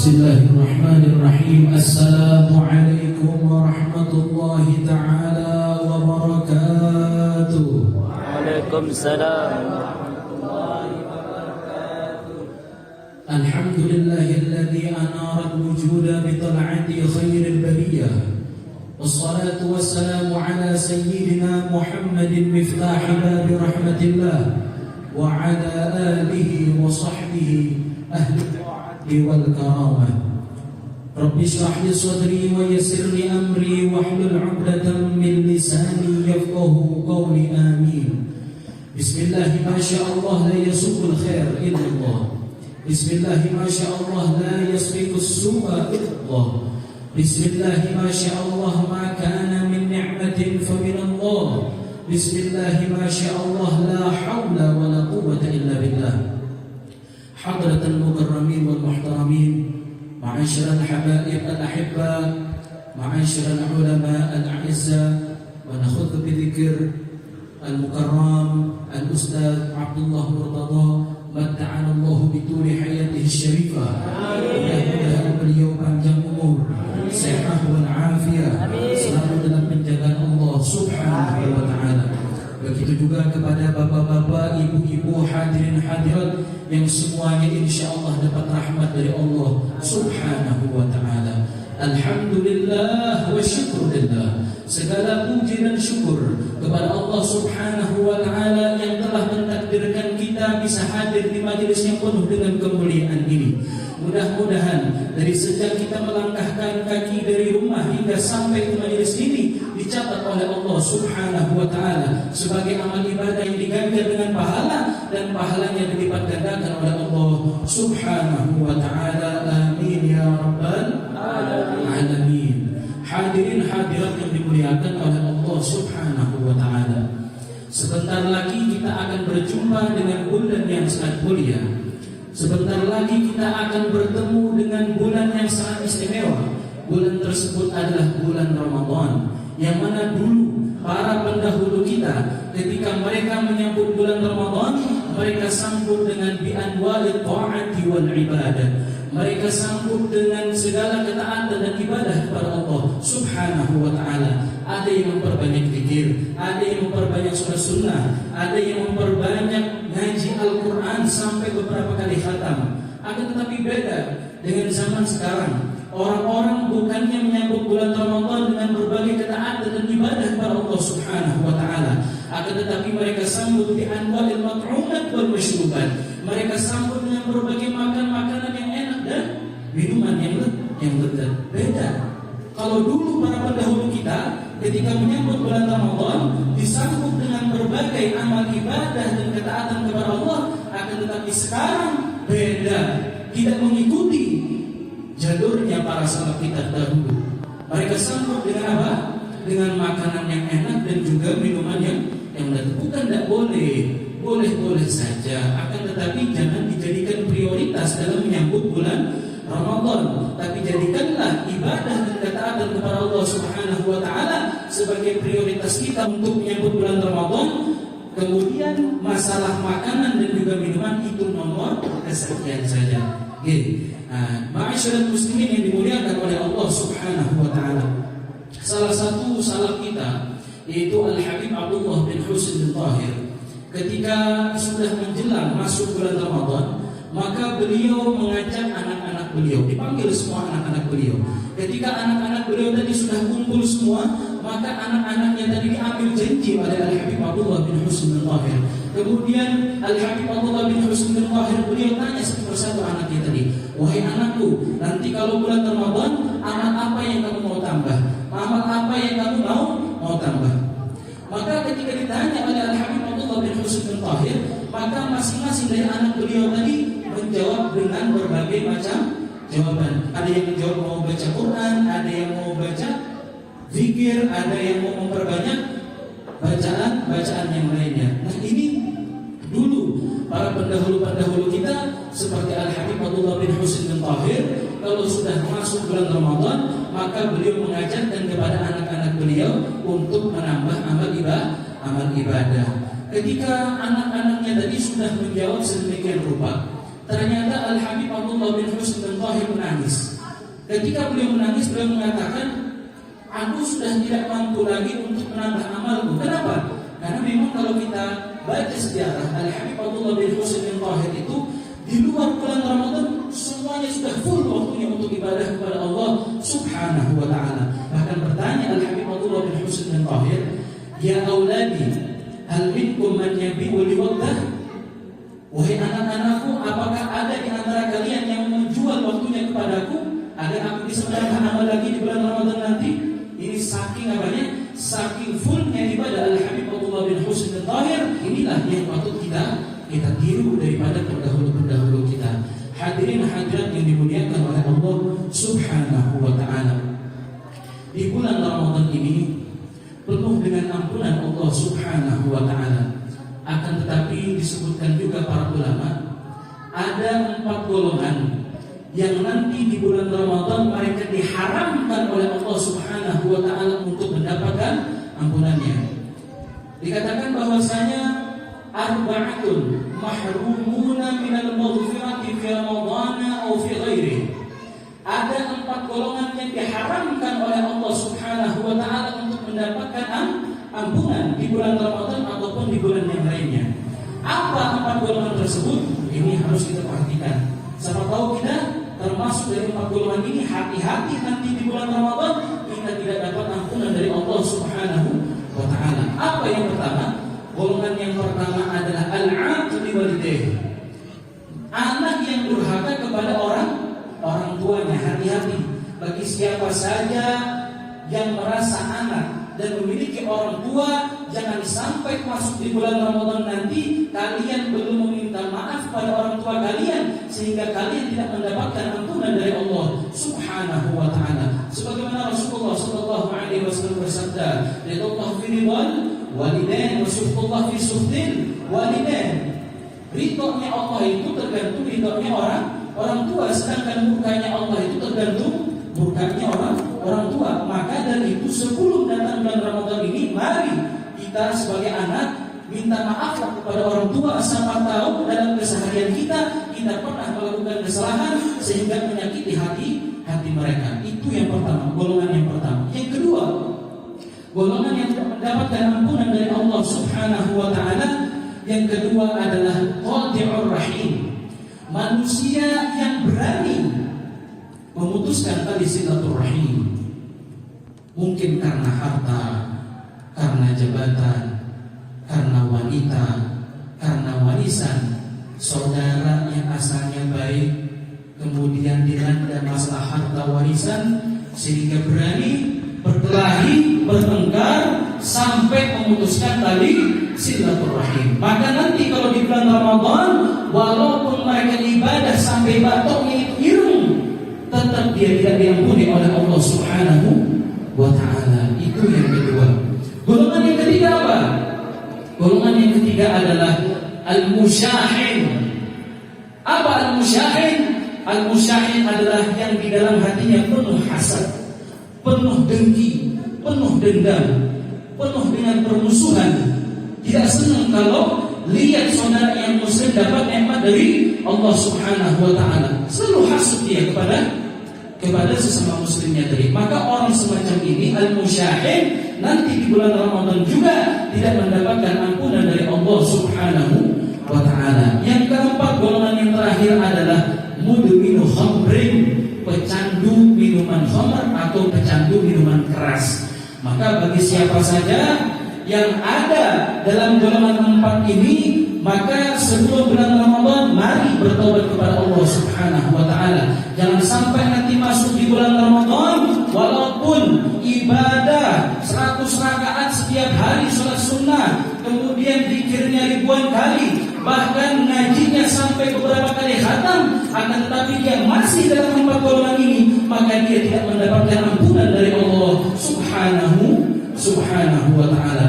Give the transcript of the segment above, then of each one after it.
Bismillahirrahmanirrahim. Assalamualaikum warahmatullahi ta'ala wabarakatuh. Waalaikumsalam. Alhamdulillahilladzi anara al-wujuda bi tal'ati khairil bariyah. Wassalatu wassalamu ala sayyidina Muhammadin miftahi babi rahmatillah wa ala alihi wa sahbihi ahli wal karamah. Rabbi shrah li sadri wa yassir li amri wahlul 'uqdatam min lisani yafqahu qawli. Amin. Bismillah ma syaa Allah la yasuqul khair illa Allah. Bismillah ma syaa Allah la yasbiqus su'a illa Allah. Bismillah ma syaa Allah ma kana min ni'matin fa min Allah. Bismillah ma syaa Allah la hawla wa la quwwata illa billah. Hadratal mukarramin wal muhtaramin, ma'asyiral habaib al ahibba, ma'asyiral ulama al a'izza, wa nakhudhu bi dzikr al mukarram al ustaz Abdullah Murtada, matta'ana Allah bi tuli hayatihi syarifah. Mudah-mudahan beliau panjang umur, sehat wal afiyah, selalu dalam penjagaan Allah Subhanahu wa ta'ala. Begitu juga kepada bapak-bapak, ibu-ibu, hadirin hadirat yang semuanya insyaallah dapat rahmat dari Allah Subhanahu wa ta'ala. Alhamdulillah wa syukurillah. Segala puji dan syukur kepada Allah Subhanahu wa ta'ala yang telah mentakdirkan kita bisa hadir di majelis yang penuh dengan kemuliaan ini. Mudah-mudahan dari sejak kita melangkahkan kaki dari rumah hingga sampai ke majelis ini dicatat oleh Allah Subhanahu wa ta'ala sebagai amal ibadah yang diganjar dengan pahala, dan pahalanya dilipat gandakan oleh Allah Subhanahu wa ta'ala. Amin ya rabbal alamin. Hadirin hadirat yang dimuliakan oleh Allah Subhanahu wa ta'ala, sebentar lagi kita akan berjumpa dengan bulan yang sangat mulia. Sebentar lagi kita akan bertemu dengan bulan yang sangat istimewa. Bulan tersebut adalah bulan Ramadan, yang mana dulu para pendahulu kita ketika mereka menyambut bulan Ramadan, mereka sambut dengan bi'anwa'il ta'ati wal ibadah. Mereka sambut dengan segala ketaatan dan ibadah kepada Allah Subhanahu wa ta'ala. Ada yang memperbanyak zikir, ada yang memperbanyak sunnah, ada yang memperbanyak ngaji Al-Quran sampai beberapa kali khatam. Akan tetapi beda dengan zaman sekarang. Orang-orang bukannya menyambut bulan Ramadan dengan berbagai ketaatan dan ibadah kepada Allah Subhanahu wa ta'ala, akan tetapi mereka sambut di anwa'il mat'umat wal masyrubat. Mereka sambut dengan berbagai makanan yang enak dan minuman yang lezat. Beda. Kalau dulu para pendahulu kita ketika menyambut bulan Ramadan disambut dengan berbagai amal ibadah dan ketaatan kepada Allah, akan tetapi sekarang beda. Tidak mengikuti jalurnya para salaf kita dahulu. Mereka sambut dengan apa? Dengan makanan yang enak dan juga minuman yang lezat. Bukan tidak boleh, boleh-boleh saja. Akan tetapi jangan dijadikan prioritas dalam menyambut bulan Ramadan. Tapi jadikanlah ibadah dan ketaatan kepada Allah Subhanahu wa ta'ala sebagai prioritas kita untuk menyambut bulan Ramadan. Kemudian masalah makanan dan juga minuman itu nomor kesekian saja. Ma'asyiral muslimin yang dimuliakan oleh Allah Subhanahu wa ta'ala, salah satu salaf kita yaitu Al-Habib Abdullah bin Husin bin Tahir, ketika sudah menjelang masuk bulan Ramadan, maka beliau mengajak anak-anak beliau, dipanggil semua anak-anak beliau. Ketika anak-anak beliau tadi sudah kumpul semua, maka anak-anaknya tadi diambil janji oleh Al-Habib Abdullah bin Husin bin Tahir. Kemudian Al-Habib Abdullah bin Husin bin Tahir beliau tanya satu persatu anaknya tadi, wahai anakku, nanti kalau bulan Ramadan, amal apa yang kamu mau tambah? Amal apa yang kamu mau tambah? Maka ketika ditanya oleh Al-Habib Abdullah bin Husin bin Tahir, maka masing-masing dari anak beliau tadi menjawab dengan berbagai macam jawaban. Ada yang menjawab mau baca Quran, ada yang mau baca zikir, ada yang mau memperbanyak bacaan yang lainnya. Nah, ini dulu para pendahulu kita seperti Al-Habib Abdullah bin Husin bin Tahir, kalau sudah masuk bulan Ramadan, maka beliau mengajarkan kepada anak-anak beliau untuk menambah amal ibadah. Ketika anak-anaknya tadi sudah menjawab sedemikian rupa, Ternyata Al-Habib Abdullah bin Husain bin Tahir menangis. Ketika beliau menangis, beliau mengatakan, aku sudah tidak mampu lagi untuk menambah amalku. Kenapa? Karena memang kalau kita baca sejarah, Al-Habib Abdullah bin Husain bin Tahir itu di luar bulan Ramadan semuanya sudah full waktunya untuk ibadah kepada Allah Subhanahu wa ta'ala. Bahkan bertanya Al-Habib Abdullah bin Husain bin Tahir, ya auladi, hal minkum man yabi'u liwaqtah? Wahai anak-anakku, apakah ada di antara kalian yang menjual waktunya kepadaku agar aku bisa menambah amal lagi di bulan Ramadan nanti? Ini saking apanya? Saking fullnya ibadah Al-Habib Abdullah bin Husain bin Tahir. Inilah yang patut kita tiru daripada pendahulu kita. Hadirin hadirat yang dimuliakan oleh Allah Subhanahu wa ta'ala. Di bulan Ramadan ini penuh dengan ampunan Allah Subhanahu wa ta'ala. Akan tetapi disebutkan juga para ulama, ada 4 golongan yang nanti di bulan Ramadan mereka diharamkan oleh Allah Subhanahu wa ta'ala untuk mendapatkan ampunannya. Dikatakan bahwasanya arba'atun mahrumuna minal maghfirati fi Ramadhan aw fi ghairihi. Ada 4 golongan yang diharamkan oleh Allah Subhanahu wa ta'ala untuk mendapatkan ampunan di bulan Ramadan ataupun di bulan yang lainnya. Apa 4 golongan tersebut? Ini harus kita perhatikan. Siapa tahu kita termasuk dari 4 golongan ini. Hati-hati nanti di bulan Ramadan kita tidak dapat ampunan dari Allah Subhanahu wa ta'ala. Apa yang pertama? Golongan yang pertama adalah al-'aqli walidayhi. Anak yang durhaka kepada orang tuanya. Hati-hati bagi siapa saja yang merasa anak dan memiliki orang tua, jangan sampai masuk di bulan Ramadan nanti kalian belum meminta maaf pada orang tua kalian sehingga kalian tidak mendapatkan ampunan dari Allah Subhanahu wa ta'ala. Sebagaimana Rasulullah sallallahu alaihi wasallam bersabda, "Ridallahu fi ridwan walidain wa syukrullah fi syukrin walidain." Ridhonya Allah itu tergantung ridhonya orang tua, sedangkan murkanya Allah itu tergantung murkanya orang tua. Maka dari itu sebelum datang bulan Ramadan ini, mari kita sebagai anak minta maaflah kepada orang tua. Siapa tahu dalam keseharian kita pernah melakukan kesalahan sehingga menyakiti hati mereka. Itu yang pertama, golongan yang pertama. Yang kedua, golongan yang tidak mendapatkan ampunan dari Allah Subhanahu wa ta'ala. Yang kedua adalah qati'ur rahim. Manusia yang berani memutuskan tali silaturahim, mungkin karena harta, karena jabatan, karena wanita, karena warisan. Saudara yang asalnya baik kemudian dilanda masalah harta warisan sehingga berani berkelahi, bertengkar sampai memutuskan tali silaturahim. Maka nanti kalau di bulan Ramadan, walaupun mereka ibadah sampai batoknya itu irung, tetap dia tidak diampuni oleh Allah Subhanahu wa ta'ala. Itu yang kedua. Golongan yang ketiga apa? Golongan yang ketiga adalah al-musyahin. Apa al-musyahin? Al-musyahin adalah yang di dalam hatinya penuh hasad, penuh dengki, penuh dendam, penuh dengan permusuhan. Tidak senang kalau lihat saudara yang muslim dapat nikmat dari Allah Subhanahu wa ta'ala. Selalu hasud dia kepada sesama muslimnya tadi. Maka orang semacam ini al-musyahin nanti di bulan Ramadan juga tidak mendapatkan ampunan dari Allah Subhanahu wa ta'ala. Yang keempat, golongan yang terakhir adalah mudminu khamrin, pecandu minuman khamr atau pecandu minuman keras. Maka bagi siapa saja yang ada dalam golongan 4 ini, maka sebelum bulan Ramadan mari bertobat kepada Allah Subhanahu wa ta'ala. Jangan sampai nanti masuk di bulan Ramadan walaupun ibadah 100 rakaat setiap hari sholat sunnah, kemudian zikirnya ribuan kali, bahkan ngajinya sampai beberapa kali khatam, akan tetapi dia masih dalam 4 golongan ini, maka dia tidak mendapatkan ampunan dari Allah Subhanahu wa ta'ala.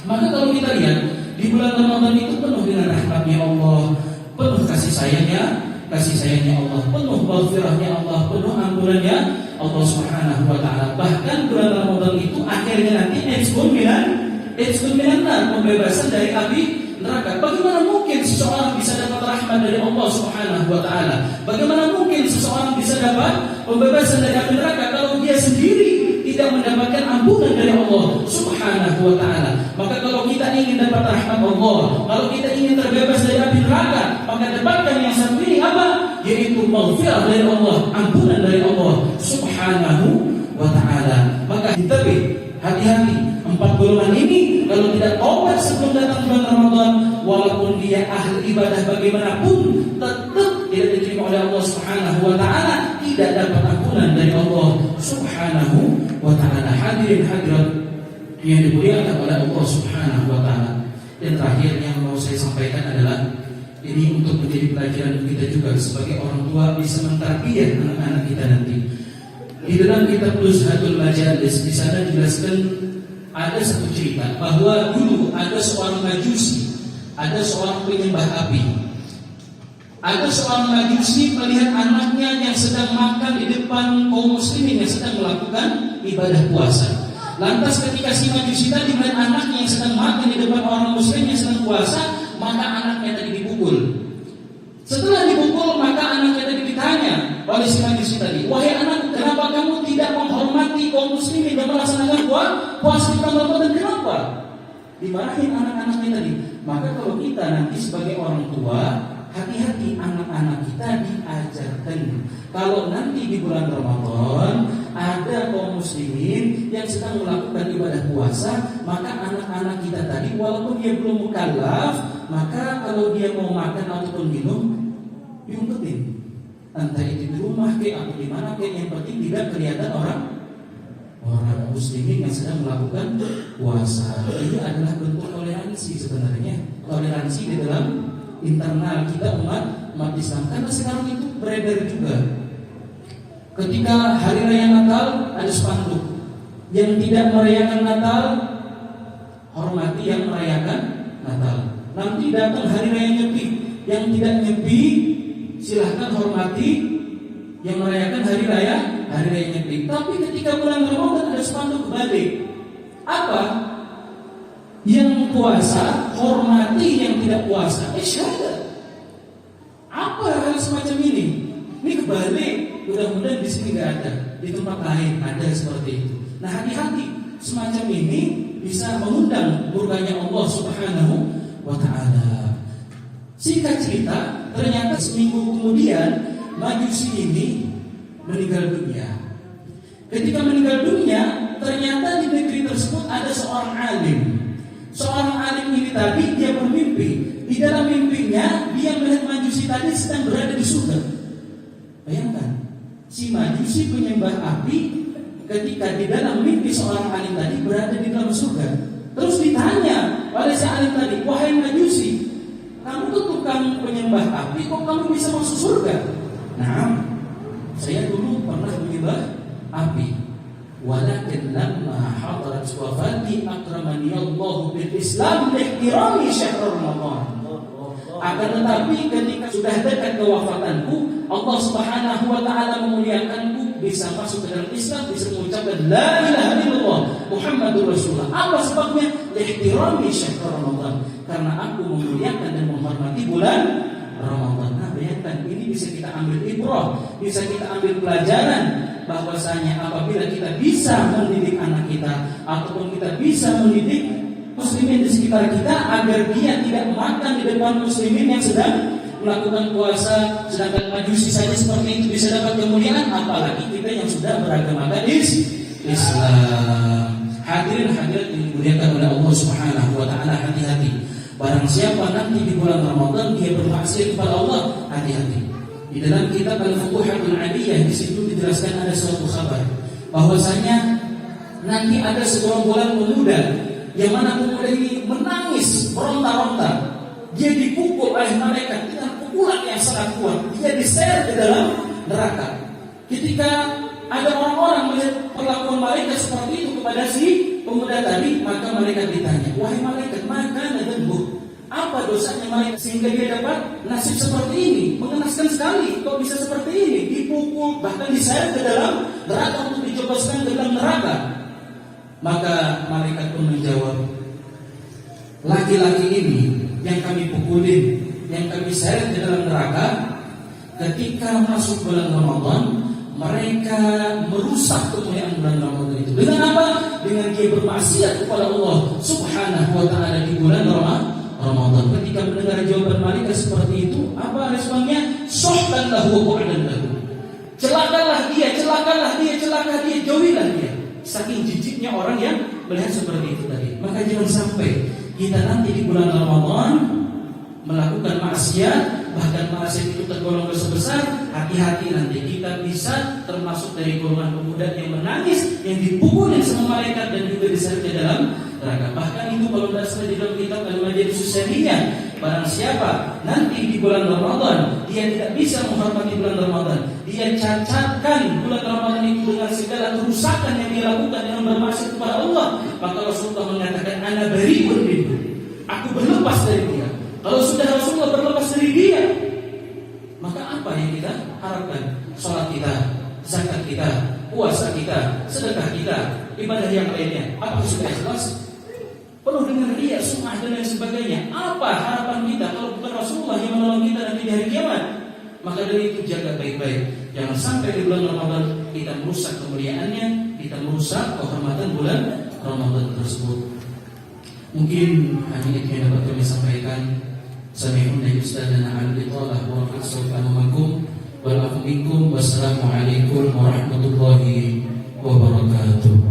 Maka kalau kita lihat di bulan Ramadan itu penuh dengan rahmatnya Allah, penuh kasih sayangnya Allah, penuh maghfirahnya Allah, penuh ampunannya Allah Subhanahu wa ta'ala. Bahkan bulan Ramadan itu akhirnya nanti itqun minan nar, pembebasan dari api neraka. Bagaimana mungkin seseorang bisa dapat rahmat rahmat dari Allah Subhanahu wa taala. Bagaimana mungkin seseorang bisa dapat pembebasan dari api neraka kalau dia sendiri tidak mendapatkan ampunan dari Allah Subhanahu wa taala? Maka kalau kita ingin dapat rahmat Allah, kalau kita ingin terbebas dari api neraka, maka dapatkan yang satu ini apa? Yaitu maghfirah dari Allah, ampunan dari Allah Subhanahu wa taala. Maka hati-hati, 4 golongan ini kalau tidak taubat sebelum datang bulan Ramadan, walaupun dia ahli ibadah bagaimanapun, tetap tidak diterima oleh Allah Subhanahu wa taala, tidak dapat ampunan dari Allah Subhanahu wa taala. Hadirin hadirat yang dimuliakan oleh Allah Subhanahu wa taala. Dan terakhir yang mau saya sampaikan adalah ini untuk menjadi pelajaran kita juga sebagai orang tua, bisa mentarbiyah anak-anak kita nanti. Di dalam kitab Nuzhatul Majalis di sana dijelaskan ada satu cerita bahwa dulu ada seorang majusi, ada seorang penyembah api. Ada seorang majusi melihat anaknya yang sedang makan di depan kaum muslimin yang sedang melakukan ibadah puasa. Lantas ketika si majusi tadi melihat anaknya yang sedang makan di depan orang muslim yang sedang puasa, maka anaknya tadi dipukul. Setelah dipukul, maka anaknya tadi ditanya oleh si majusi tadi, "Wahai anak, kenapa kamu tidak menghormati kaum muslimin dan melaksanakan puasa di bulan Ramadan? Kenapa?" Dimarahin anak-anaknya tadi. Maka kalau kita nanti sebagai orang tua, hati-hati, anak-anak kita diajarkan kalau nanti di bulan Ramadan ada kaum muslimin yang sedang melakukan ibadah puasa, maka anak-anak kita tadi walaupun dia belum mukallaf, maka kalau dia mau makan ataupun minum, diumpetin. Entah itu di rumah atau di mana yang penting tidak kelihatan orang muslimin yang sedang melakukan puasa. Ini adalah bentuk toleransi sebenarnya, toleransi di dalam internal kita umat Islam. Karena sekarang itu beredar juga. Ketika hari raya Natal ada spanduk, yang tidak merayakan Natal hormati yang merayakan Natal. Nanti datang hari raya Nyepi, yang tidak Nyepi silahkan hormati yang merayakan hari raya Nyepi. Tapi ketika bulan Ramadan ada spanduk balik. Apa? Yang puasa hormati yang tidak puasa. Syahadat. Apa hal semacam ini? Ini kebalik. Mudah-mudahan di sini nggak ada, di tempat lain ada seperti itu. Nah, hati-hati, semacam ini bisa mengundang murkanya Allah Subhanahu wa taala. Singkat cerita, ternyata seminggu kemudian majusi ini meninggal dunia. Ketika meninggal dunia, ternyata di negeri tersebut ada seorang alim. Seorang alim ini tadi dia bermimpi. Di dalam mimpinya dia melihat majusi tadi sedang berada di surga. Bayangkan, si majusi penyembah api ketika di dalam mimpi seorang alim tadi berada di dalam surga. Terus ditanya oleh si alim tadi, "Wahai majusi, kamu tuh tukang penyembah api, kok kamu bisa masuk surga?" "Nah, saya dulu pernah menyembah api. Walakin lamma hadarat wafati akramani Allah bil Islam lihtirami syahr Ramadan." Akan tetapi ketika sudah dekat kewafatanku, Allah Subhanahu wa taala memuliakanku bisa masuk ke dalam Islam, bisa mengucapkan la ilaha illallah Muhammadur Rasulullah. Apa sebabnya? Lihtirami syahr Ramadan. Karena aku memuliakan dan menghormati bulan Ramadan. Nah, bayangkan, ini bisa kita ambil ibrah, bisa kita ambil pelajaran bahwasanya apabila kita bisa mendidik anak kita ataupun kita bisa mendidik muslimin di sekitar kita agar dia tidak makan di depan muslimin yang sedang melakukan puasa, sedangkan majusi saja seperti itu bisa dapat kemuliaan, apalagi kita yang sudah beragamakan Islam. Hadirin hadirat yang dimuliakan oleh Allah Subhanahu wa taala, hati-hati. Barang siapa nanti di bulan Ramadan dia bermaksiat kepada Allah, hati-hati. Di dalam kitab Al-Futuhatul Aliyah di situ dijelaskan ada suatu kabar bahwasanya nanti ada segerombolan pemuda yang mana pemuda ini menangis, meronta-ronta. Dia dipukul oleh malaikat dengan pukulan yang sangat kuat. Dia diseret ke dalam neraka. Ketika ada orang-orang melihat perlakuan malaikat seperti itu kepada si pemuda tadi, maka malaikat ditanya, "Wahai malaikat, maka nadambu, apa dosanya malaikat sehingga dia dapat nasib seperti ini? Mengenaskan sekali, kok bisa seperti ini? Dipukul, bahkan diseret ke dalam neraka untuk dijebaskan ke dalam neraka." Maka malaikat pun menjawab, "Laki-laki ini yang kami pukulin, yang kami seret di dalam neraka ketika masuk bulan Ramadan, mereka merusak kemuliaan bulan Ramadan itu. Dengan apa? Dengan dia bermaksiat kepada Allah Subhanahu wa taala di bulan Ramadan. Ketika mendengar jawaban malaikat seperti itu, apa responnya? Suhtan lahu wa bu'dan lahu. Celakalah dia, jauhilah dia. Saking jijiknya orang yang melihat seperti itu tadi. Maka jangan sampai kita nanti di bulan Ramadan melakukan maksiat, bahkan maksiat itu tergolong dosa besar. Hati-hati, nanti kita bisa termasuk dari golongan pemuda yang menangis, yang dipukulin sama malaikat dan juga diseret ke dalam neraka. Bahkan itu kalau tidak salah di dalam kitab Al-Majid Susaniyah, barang siapa nanti di bulan Ramadan dia tidak bisa menghormati bulan Ramadan, dia cacatkan bulan Ramadan itu dengan segala kerusakan yang dia lakukan dengan bermaksiat kepada Allah, maka Rasulullah mengatakan ana bari'un minhu, aku berlepas dari dia. Kalau sudah Rasulullah berlepas dari dia, maka apa yang kita harapkan? Salat kita, zakat kita, puasa kita, sedekah kita, ibadah yang lainnya, apa sudah ikhlas? Penuh dengan riya, sum'ah dan lain sebagainya. Apa harapan kita kalau bukan Rasulullah yang menolong kita nanti di hari kiamat? Maka dari itu jaga baik-baik. Jangan sampai di bulan Ramadan kita merusak kemuliaannya, kita merusak kehormatan bulan Ramadan tersebut. Mungkin hanya itu yang dapat kami sampaikan. Sami'un yustadana al-iqalah wa rahmatullahi wa barakatuh. Wassalamualaikum warahmatullahi wabarakatuh.